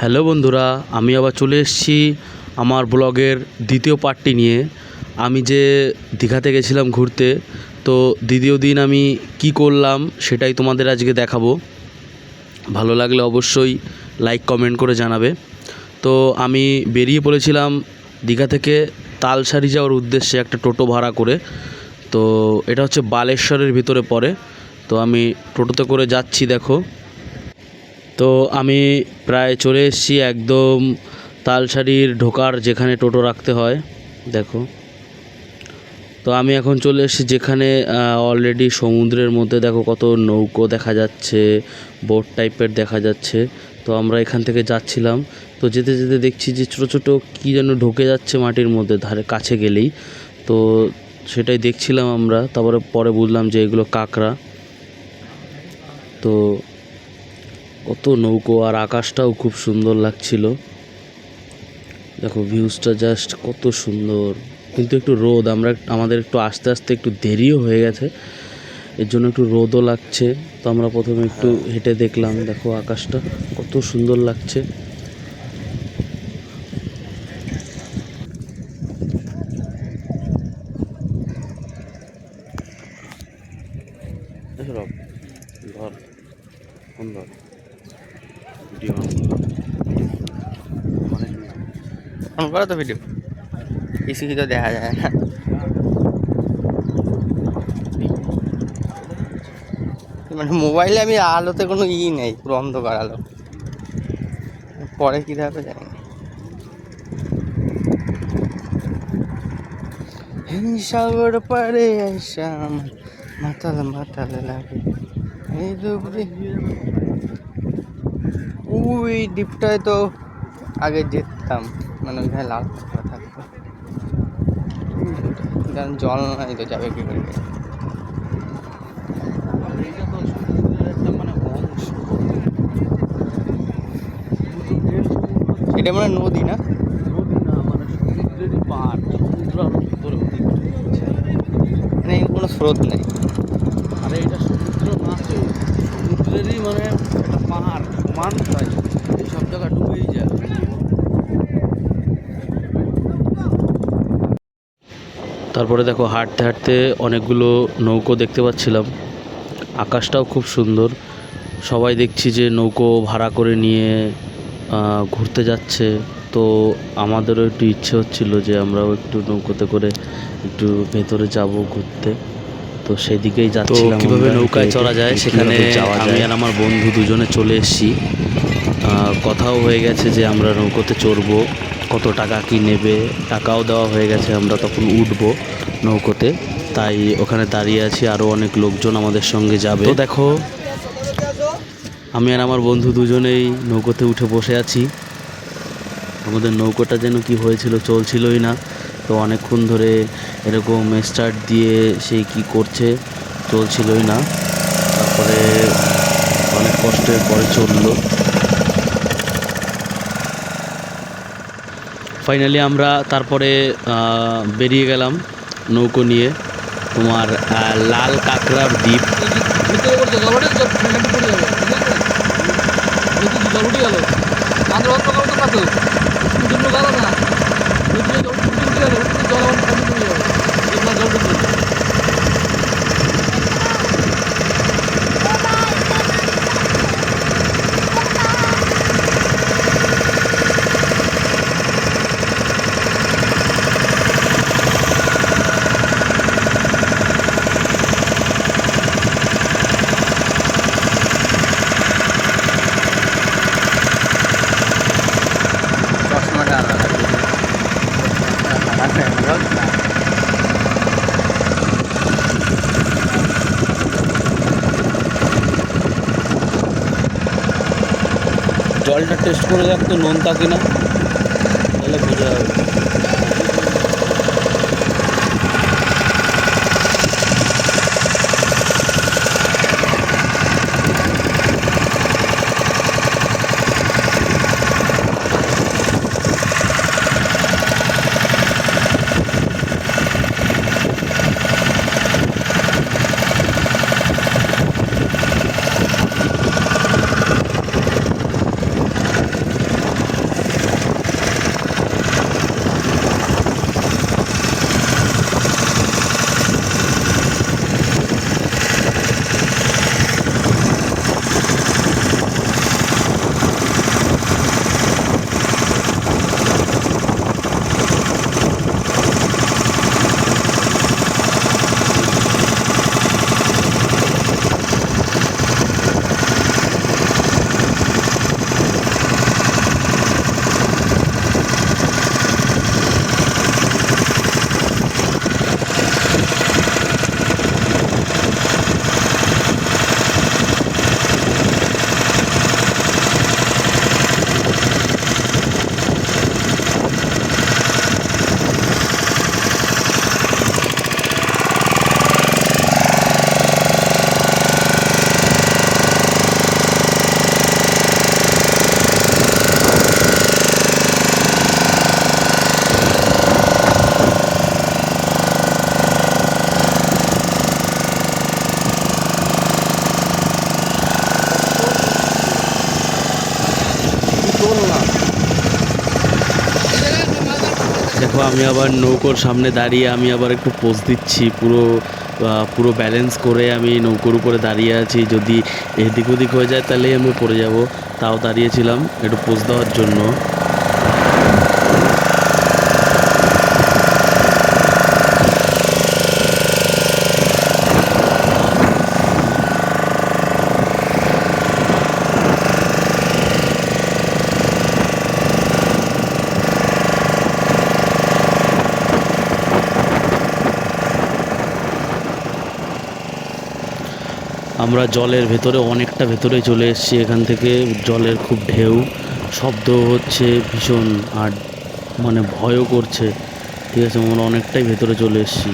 Hello বন্ধুরা, আমি আবার চলে এসেছি আমার ব্লগের দ্বিতীয় পার্টটি নিয়ে। আমি যে দীঘাতে গেছিলাম ঘুরতে, তো দ্বিতীয় দিন আমি কি করলাম সেটাই তোমাদের আজকে দেখাবো। ভালো লাগলে অবশ্যই লাইক কমেন্ট করে জানাবে। তো আমি বেরিয়ে পড়েছিলাম দীঘা থেকে তালসারি যাওয়ার উদ্দেশ্যে একটা টোটো ভাড়া করে। তো এটা হচ্ছে বালেশ্বরের ভিতরে পড়ে। তো আমি টোটোতে করে যাচ্ছি, দেখো। তো আমি প্রায় চলে এসেছি একদম তালসারির ঢোকার যেখানে টোটো রাখতে হয়, দেখো। তো আমি এখন চলে এসেছি যেখানে অলরেডি সমুদ্রের মধ্যে দেখো কত নৌকো দেখা যাচ্ছে, বোট টাইপের দেখা যাচ্ছে। তো আমরা এখান থেকে যাচ্ছিলাম, তো যেতে যেতে দেখছি যে ছোটো ছোটো কী যেন ঢুকে যাচ্ছে মাটির মধ্যে, ধারে কাছে গেলেই। তো সেটাই দেখছিলাম আমরা, তারপরে পরে বুঝলাম যে এগুলো কাঁকড়া। তো কত নৌকো, আর আকাশটাও খুব সুন্দর লাগছিল, দেখো ভিউজটা জাস্ট কত সুন্দর। কিন্তু একটু রোদ, আমাদের একটু আস্তে আস্তে একটু দেরিও হয়ে গেছে, এর জন্য একটু রোদও লাগছে। তো আমরা প্রথমে একটু হেঁটে দেখলাম, দেখো আকাশটা কত সুন্দর লাগছে। ধর কোন ধর ভিডিও অন করো তো ভিডিও, কিছুই তো দেখা যায় না। মানে মোবাইলে আমি আলোতে কোনো নেই, পুরো অন্ধকার আলো। পরে কী হবে জানি না। সাগর পাড়ে আইসা আমার মাতাল মাতাল লাগে। এই ওই দ্বীপটায় তো আগে যেতাম, মানে ওইখানে লাল কাঁকড়া থাকতো, কারণ জল নাই তো যাবে কি করে। এটা মানে নদী না, নদী না, মানে সমুদ্রেরই পাড়, সমুদ্র আরো ভিতরে মানে কোনো স্রোত নেই। আরে এটা সমুদ্র না তো, সমুদ্রেরই মানে একটা পাহাড় সমান প্রায়, এই সব জায়গা ডুবেই যায়। তারপরে দেখো হাঁটতে হাঁটতে অনেকগুলো নৌকো দেখতে পাচ্ছিলাম, আকাশটাও খুব সুন্দর। সবাই দেখছি যে নৌকো ভাড়া করে নিয়ে ঘুরতে যাচ্ছে। তো আমাদেরও একটু ইচ্ছে হচ্ছিল যে আমরাও একটু নৌকোতে করে একটু ভেতরে যাব ঘুরতে। তো সেদিকেই যাচ্ছিলাম। কীভাবে নৌকায় চড়া যায় সেখানে আমি আর আমার বন্ধু দুজনে চলে এসেছি। কথাও হয়ে গেছে যে আমরা নৌকোতে চড়বো, কত টাকা কি নেবে টাকাও দেওয়া হয়ে গেছে, আমরা তখন উঠবো নৌকোতে। তাই ওখানে দাঁড়িয়ে আছি, আরও অনেক লোকজন আমাদের সঙ্গে যাবে। তো দেখো আমি আর আমার বন্ধু দুজনেই নৌকোতে উঠে বসে আছি। আমাদের নৌকোটা যেন কি হয়েছিল, চলছিলই না। তো অনেকক্ষণ ধরে এরকম স্টার্ট দিয়ে সেই কি করছে, চলছিলই না। তারপরে অনেক কষ্টের পরে চললো। ফাইনালি আমরা তারপরে বেরিয়ে গেলাম নৌকো নিয়ে, তোমার লাল কাঁকড়ার দ্বীপ। চশমাটা আলাদা জলটা টেস্ট করে দেখ তো নোনতা কিনা, তাহলে বোঝা যাবে। দেখো আমি আবার নৌকোর সামনে দাঁড়িয়ে আমি আবার একটু পোজ দিচ্ছি, পুরো ব্যালেন্স করে আমি নৌকোর উপরে দাঁড়িয়ে আছি। যদি এদিক ওদিক হয়ে যায় তাহলেই আমি পড়ে যাব, তাও দাঁড়িয়েছিলাম একটু পোজ দেওয়ার জন্য। আমরা জলের ভেতরে অনেকটা ভেতরে চলে এসেছি। এখান থেকে জলের খুব ঢেউ, শব্দ হচ্ছে ভীষণ, আর মানে ভয়ও করছে। ঠিক আছে, আমরা অনেকটাই ভেতরে চলে এসেছি।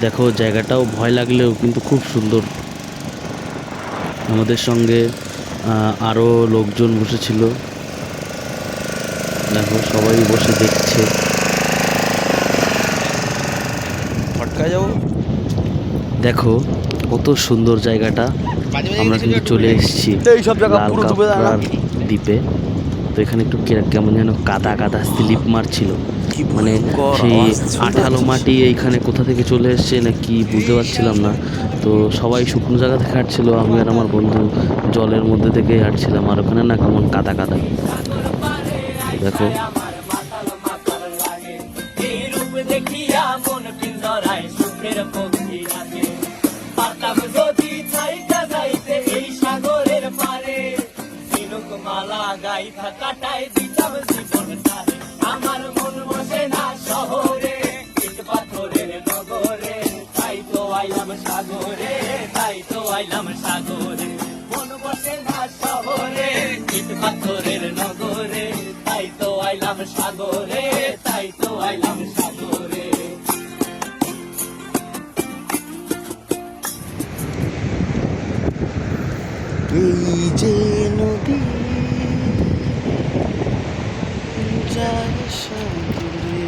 দেখো জায়গাটাও ভয় লাগলেও কিন্তু খুব সুন্দর। আমাদের সঙ্গে আরও লোকজন বসেছিল, দেখো সবাই বসে দেখছে। ফটকা যাবো। দেখো কত সুন্দর জায়গাটা। আমরা কিন্তু চলে এসেছি লাল কাঁকড়ার দ্বীপে। তো এখানে একটু কেমন যেন কাদা কাদা স্লিপ মারছিল, মানে সেই আঠালো মাটি এইখানে কোথা থেকে চলে এসছে না কি বুঝতে পারছিলাম না। তো সবাই শুকনো জায়গা থেকে হাঁটছিল, আমি আর আমার বন্ধু জলের মধ্যে থেকেই হাঁটছিলাম। আর ওখানে না কেমন কাদা কাদা, দেখো কাটাই দিতাম জীবনটারে, আমার মন বসে না শহরে, ইট পাথরের নগরে, তাই তো আইলাম সাগরে, তাই তো আইলাম সাগরে। মন বসে না শহরে, ইট পাথরের নগরে, তাই তো আইলাম সাগরে, তাই তো আইলাম সাগরে। এই যে নদী যায় সাগরে।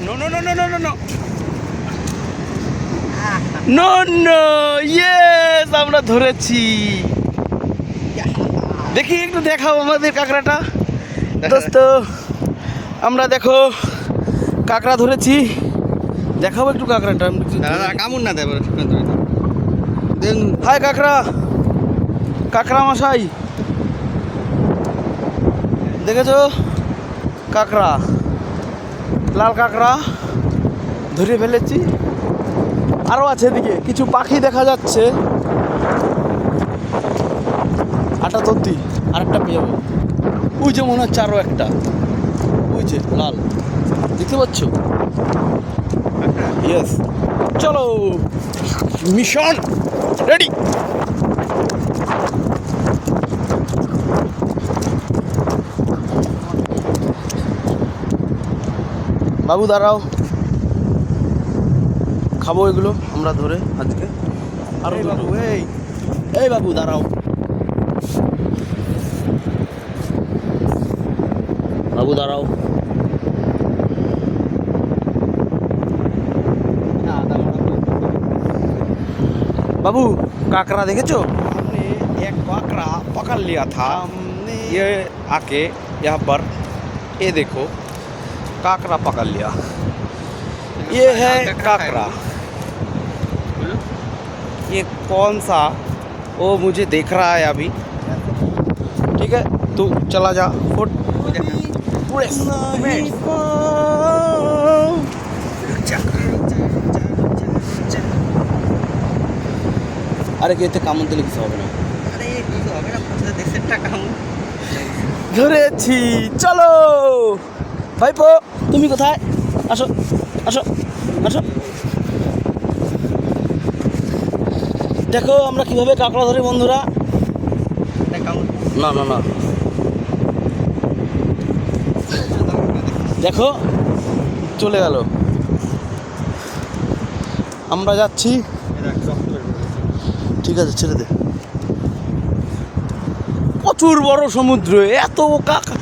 No, no, no, no, no, no, no. No, no, yes, আমরা ধরেছি। দেখি একটু দেখাও আমাদের কাঁকড়াটা। দোস্ত আমরা দেখো কাঁকড়া ধরেছি, দেখাও একটু কাঁকড়াটা। কামড় না দেয় দেন। হাই কাঁকড়া, কাঁকড়া মশাই দেখেছো? কাঁকড়া, লাল কাঁকড়া ধরে ফেলেছি। আরও আছে এদিকে কিছু পাখি দেখা যাচ্ছে। আটা তত্তি আরেকটা পেয়ে যাবো। ওই যে মনে হচ্ছে আরও একটা, ওই যে লাল, দেখতে পাচ্ছ? ইয়েস, চলো মিশন রেডি। বাবু দাঁড়াও, খাবো এগুলো আমরা ধরে আজকে। আর বাবু এই বাবু দাঁড়াও। বাবু দাঁড়াও। बाबू काकरा देखे जो? हमने एक काकड़ा पकड़ लिया था। ये आके यहाँ पर ये देखो काकड़ा पकड़ लिया। ये है काकड़ा। ये कौन सा वो मुझे देख रहा है अभी। ठीक है तू चला जा फुट আরে এতে কামড় দিলে কিছু হবে না। अरे কিছু হবে না, দেশেরটা কামড় ধরেছি। চলো ভাইপো, তুমি কোথায়? আসো আসো আসো, দেখো আমরা কিভাবে কাঁকড়া ধরি বন্ধুরা। না না না, দেখো চলে গেল। আমরা যাচ্ছি, ঠিক আছে ছেড়ে দে। প্রচুর বড় সমুদ্র, এত কাঁকড়া।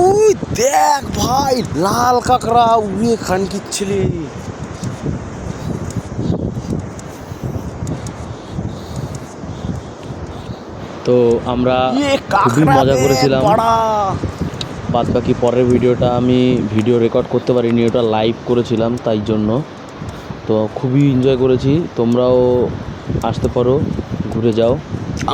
ওই দেখ ভাই, লাল কাঁকড়া উড়ে খানকিচ্ছিলে। তো আমরা ये খুবই काकड़ा মজা बे করেছিলাম। बड़ा বাদ বাকি পরের ভিডিওটা আমি ভিডিও রেকর্ড করতে পারিনি, ওটা লাইভ করেছিলাম তাই জন্য। তো খুবই এনজয় করেছি, তোমরাও আসতে পারো, ঘুরে যাও।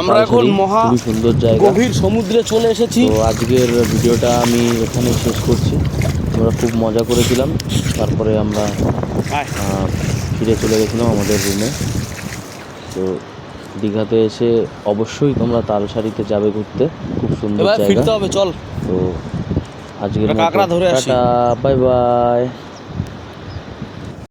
আমরা এখন তালসারি মহা খুবই সুন্দর জায়গা। গভীর সমুদ্রে চলে এসেছি। তো আজকের ভিডিওটা আমি এখানে শেষ করছি। আমরা খুব মজা করেছিলাম, তারপরে আমরা ফিরে চলে গেছিলাম আমাদের রুমে। তো দীঘাতে এসে অবশ্যই তোমরা তালসারিতে যাবে ঘুরতে, খুব সুন্দর এবার জায়গা। ফিরতে হবে, চল। তো আজকের একটা কাঁকড়া ধরে আসি। Tata, bye bye.